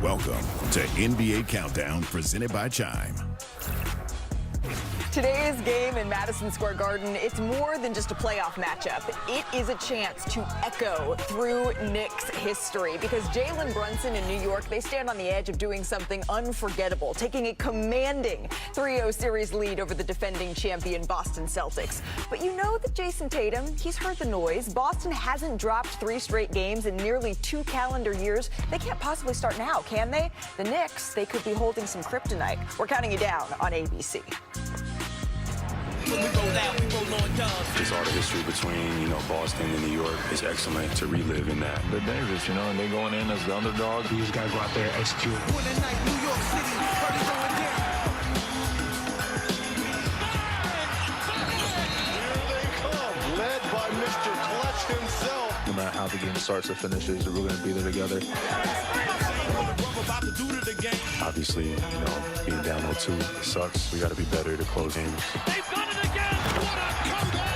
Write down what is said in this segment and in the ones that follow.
Welcome to NBA Countdown, presented by Chime. Today's game in Madison Square Garden, it's more than just a playoff matchup. It is a chance to echo through Knicks history because Jalen Brunson in New York, they stand on the edge of doing something unforgettable, taking a commanding 3-0 series lead over the defending champion Boston Celtics. But you know that Jason Tatum, he's heard the noise. Boston hasn't dropped 3 straight games in nearly 2 calendar years. They can't possibly start now, can they? The Knicks, they could be holding some kryptonite. We're counting you down on ABC. When we roll out, we roll on dubs. It's all the history between, Boston and New York. It's excellent to relive in that. They're dangerous, and they're going in as the underdog. You just got to go out there and execute. One night, New York City, party going down. Here they come, led by Mr. Clutch himself. No matter how the game starts or finishes, we're going to be there together. Obviously, being down 0-2 sucks. We got to be better to close games. They've done it again. What a comeback.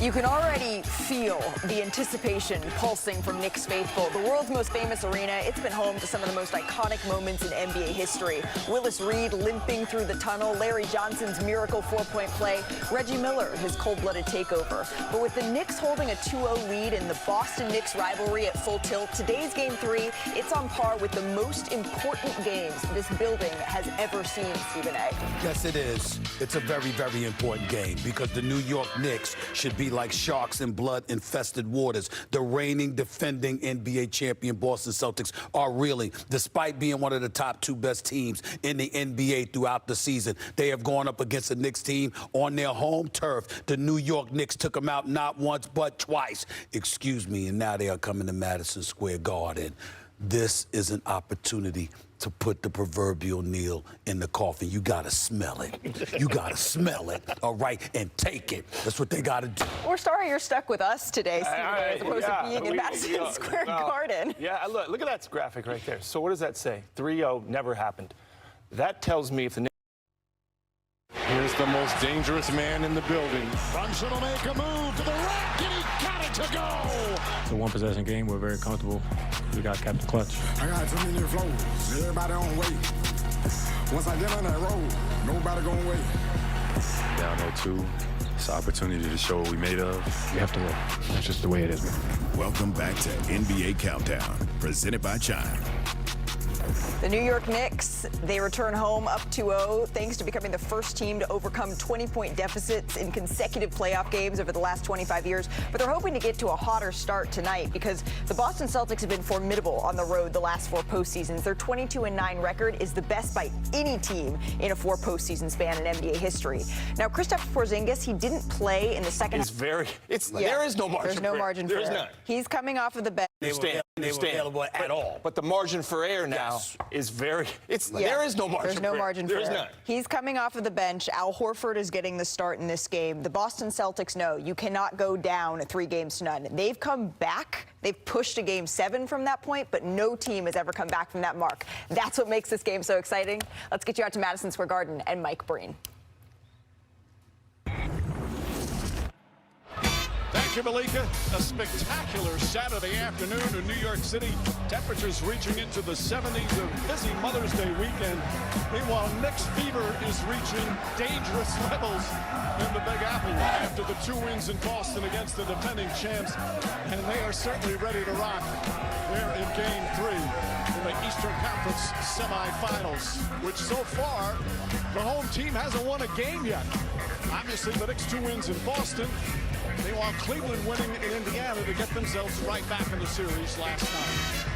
You can already feel the anticipation pulsing from Knicks faithful. The world's most famous arena, it's been home to some of the most iconic moments in NBA history. Willis Reed limping through the tunnel, Larry Johnson's miracle 4-point play, Reggie Miller, his cold-blooded takeover. But with the Knicks holding a 2-0 lead and the Boston-Knicks rivalry at full tilt, today's Game 3, it's on par with the most important games this building has ever seen, Stephen A. Yes, it is. It's a very, very important game because the New York Knicks should be like sharks in blood-infested waters. The reigning, defending NBA champion Boston Celtics are reeling. Despite being one of the top 2 best teams in the NBA throughout the season, they have gone up against a Knicks team on their home turf. The New York Knicks took them out not once but twice. Excuse me, and now they are coming to Madison Square Garden. This is an opportunity to put the proverbial nail in the coffin. You gotta smell it. You gotta smell it, all right, and take it. That's what they gotta do. We're sorry you're stuck with us today, Stephen A, as opposed to being in Madison Square Garden. Yeah, look at that graphic right there. So what does that say? 3-0 never happened. That tells me if the Here's the most dangerous man in the building. Brunson will make a move to the rack, and he got it to go. It's a one-possession game. We're very comfortable. We got Captain Clutch. I got too many flows. Everybody on way. Once I get on that road, nobody gonna wait. Down 0-2. It's an opportunity to show what we made of. We have to win. That's just the way it is. Welcome back to NBA Countdown, presented by Chime. The New York Knicks, they return home up 2-0 thanks to becoming the first team to overcome 20-point deficits in consecutive playoff games over the last 25 years. But they're hoping to get to a hotter start tonight because the Boston Celtics have been formidable on the road the llast 4 postseasons. Their 22-9 record is the best by any team in a 4 postseason span in NBA history. Now, Kristaps Porzingis, he didn't play in the second half. There is no margin There's no for margin for error. error. None. He's coming off of the bench. They were available at all. But the margin for error now is there is no margin. There's no for margin error. for There's error. none. He's coming off of the bench. Al Horford is getting the start in this game. The Boston Celtics know you cannot go down 3-0. They've come back. They've pushed to Game 7 from that point, but no team has ever come back from that mark. That's what makes this game so exciting. Let's get you out to Madison Square Garden and Mike Breen. Thank you, Malika. A spectacular Saturday afternoon in New York City. Temperatures reaching into the 70s, a busy Mother's Day weekend. Meanwhile, Knicks fever is reaching dangerous levels in the Big Apple after the 2 wins in Boston against the defending champs. And they are certainly ready to rock. They're in Game 3 in the Eastern Conference semifinals, which so far, the home team hasn't won a game yet. Obviously, the Knicks 2 wins in Boston. They want Cleveland winning in Indiana to get themselves right back in the series last night.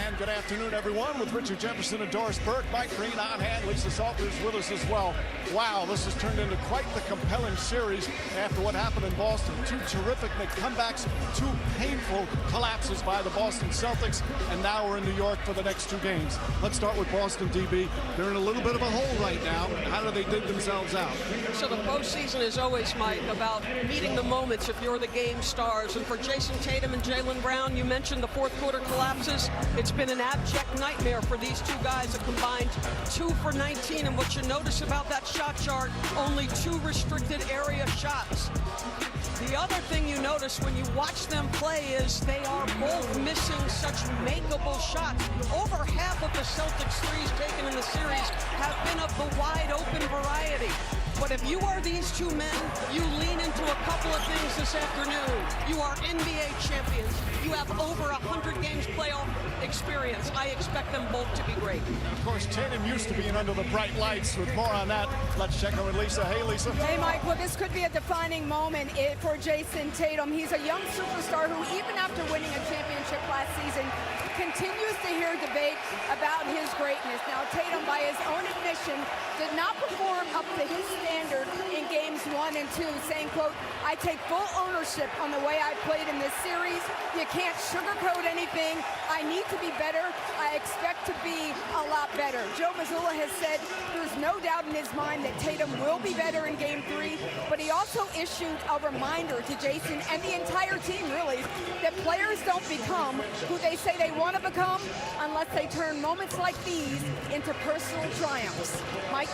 And good afternoon, everyone, with Richard Jefferson and Doris Burke. Mike Green on hand. Lisa Salters with us as well. Wow, this has turned into quite the compelling series after what happened in Boston. 2 terrific comebacks, 2 painful collapses by the Boston Celtics, and now we're in New York for the next 2 games. Let's start with Boston, DB. They're in a little bit of a hole right now. How do they dig themselves out? So the postseason is always, Mike, about meeting the moments if you're the game stars. And for Jason Tatum and Jaylen Brown, you mentioned the fourth quarter collapses. It's been an abject nightmare for these two guys, a combined 2 for 19. And what you notice about that shot chart, only 2 restricted area shots. The other thing you notice when you watch them play is they are both missing such makeable shots. Over half of the Celtics threes taken in the series have been of the wide open variety. But if you are these two men, you lean into a couple of things this afternoon. You are NBA champions. You have over 100 games playoff experience. I expect them both to be great. Of course, Tatum used to being under the bright lights. With more on that, let's check in with Lisa. Hey, Lisa. Hey, Mike. Well, this could be a defining moment for Jason Tatum. He's a young superstar who, even after winning a championship last season, continues to hear debate about his greatness. Now, Tatum, by his own admission, did not perform up to his standard in games 1 and 2, saying, quote, "I take full ownership on the way I played in this series. You can't sugarcoat anything. I need to be better. I expect to be a lot better." Joe Mazzulla has said there's no doubt in his mind that Tatum will be better in game 3, but he also issued a reminder to Jason and the entire team, really, that players don't become who they say they want to become unless they turn moments like these into personal triumphs. Mike?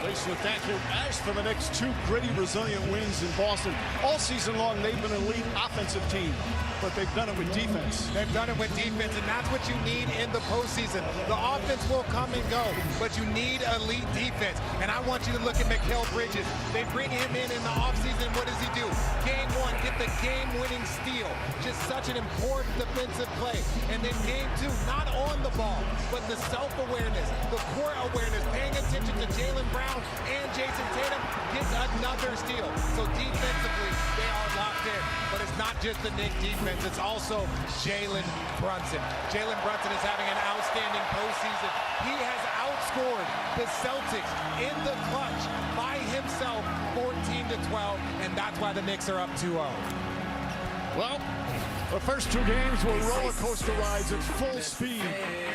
Lisa, thank you. As for the next 2 gritty, resilient wins in Boston, all season long they've been an elite offensive team, but they've done it with defense. They've done it with defense, and that's what you need in the postseason. The offense will come and go, but you need elite defense. And I want you to look at Mikal Bridges. They bring him in the offseason. What does he do? Game 1, get the game-winning steal. Just such an important defensive play. And then game 2, not on the ball, but the self-awareness, the court awareness, paying attention to Jaylen Brown and Jason Tatum, gets another steal. So defensively, they are locked in. But it's not just the Knicks defense, it's also Jalen Brunson. Jalen Brunson is having an outstanding postseason. He has outscored the Celtics in the clutch by himself, 14-12, and that's why the Knicks are up 2-0. Well, the first 2 games were roller coaster rides at full speed.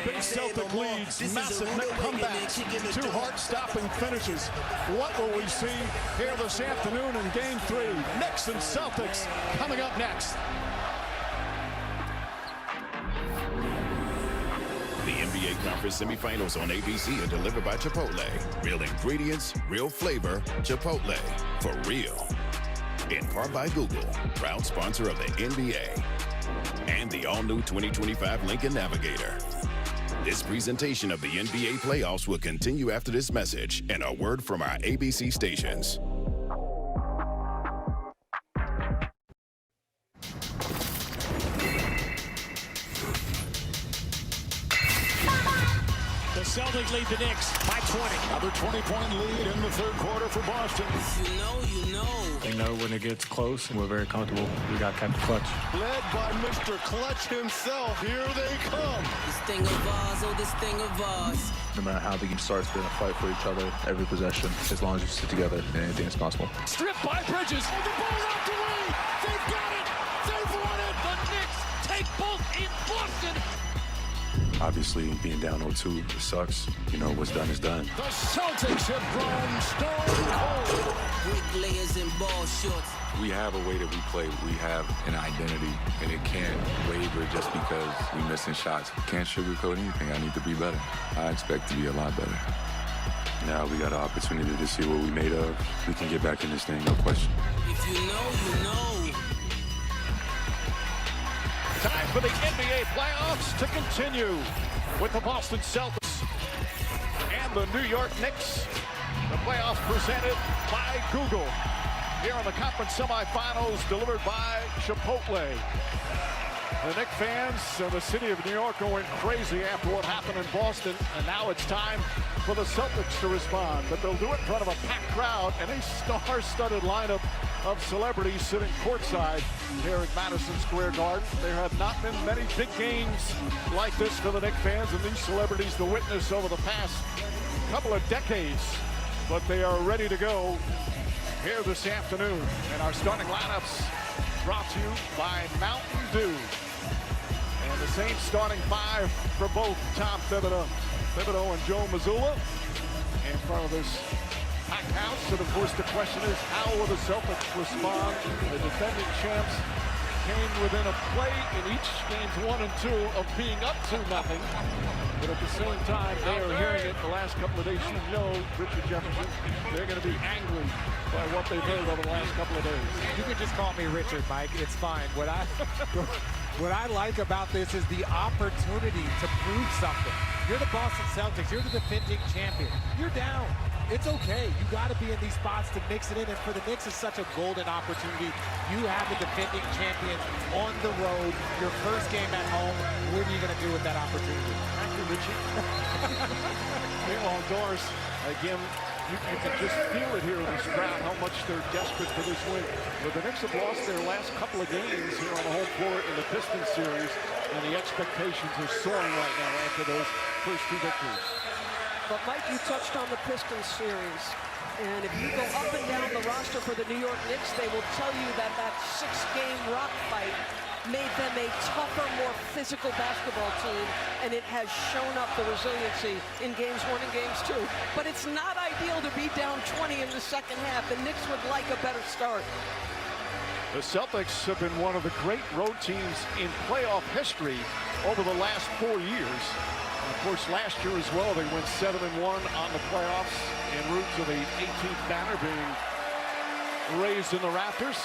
Big Celtic leads, massive Knick comebacks, 2 heart-stopping finishes. What will we see here this afternoon in Game 3? Knicks and Celtics coming up next. The NBA Conference semifinals on ABC are delivered by Chipotle. Real ingredients, real flavor, Chipotle. For real. In part by Google, proud sponsor of the NBA. And the all-new 2025 Lincoln Navigator. This presentation of the NBA playoffs will continue after this message and a word from our ABC stations. The Celtics lead the Knicks by 20. Another 20-point lead in the 3rd quarter for Boston. You know. They know when it gets close, and we're very comfortable. We got Captain Clutch. Led by Mr. Clutch himself. Here they come. This thing of ours, oh, this thing of ours. No matter how the game starts, they're going to fight for each other every possession. As long as you sit together, then anything is possible. Stripped by Bridges. Oh, the ball out the way. They've got it. They've won it. The Knicks take both in Boston. Obviously, being down 0-2, it sucks. You know, what's done is done. The Celtics have grown stone cold. Bricklayers and ball shorts. We have a way that we play. We have an identity, and it can't waver just because we're missing shots. Can't sugarcoat anything. I need to be better. I expect to be a lot better. Now we got an opportunity to see what we made of. We can get back in this thing, no question. If you know, you know. Time for the NBA playoffs to continue with the Boston Celtics and the New York Knicks. The playoffs presented by Google. Here on the conference semifinals, delivered by Chipotle. The Knicks fans of the city of New York going crazy after what happened in Boston, and now it's time for the Celtics to respond. But they'll do it in front of a packed crowd and a star-studded lineup of celebrities sitting courtside here at Madison Square Garden. There have not been many big games like this for the Knicks fans and these celebrities to witness over the past couple of decades. But they are ready to go here this afternoon. And our starting lineups brought to you by Mountain Dew. And the same starting 5 for both Tom Thibodeau and Joe Mazzulla in front of this packed house. And of course the question is, how will the Celtics respond? The defending champs came within a play in each games 1 and 2 of being up 2-0. But at the same time, they are hearing it the last couple of days. You know, Richard Jefferson, they're going to be angry by what they've heard over the last couple of days. You can just call me Richard, Mike. It's fine. What I like about this is the opportunity to prove something. You're the Boston Celtics. You're the defending champion. You're down. It's okay. You got to be in these spots to mix it in. And for the Knicks, it's such a golden opportunity. You have the defending champions on the road. Your first game at home. What are you going to do with that opportunity? Thank you, Richie. Meanwhile, Doris, again, you can just feel it here in this crowd, how much they're desperate for this win. But the Knicks have lost their last couple of games here on the home floor in the Pistons series, and the expectations are soaring right now after those first 2 victories. But Mike, you touched on the Pistons series. And if you go up and down the roster for the New York Knicks, they will tell you that that 6-game rock fight made them a tougher, more physical basketball team, and it has shown up the resiliency in games 1 and games 2. But it's not ideal to be down 20 in the second half. The Knicks would like a better start. The Celtics have been one of the great road teams in playoff history over the last 4 years. Of course, last year as well, they went 7-1 on the playoffs en route to the 18th banner being raised in the rafters.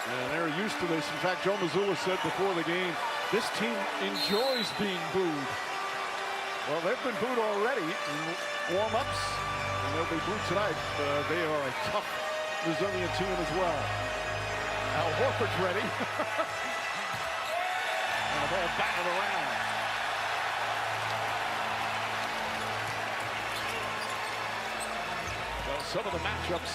And they're used to this. In fact, Joe Mazzulla said before the game, this team enjoys being booed. Well, they've been booed already in warm-ups, and they'll be booed tonight. They are a tough, resilient team as well. Al Horford's ready. And the ball batted around. Some of the matchups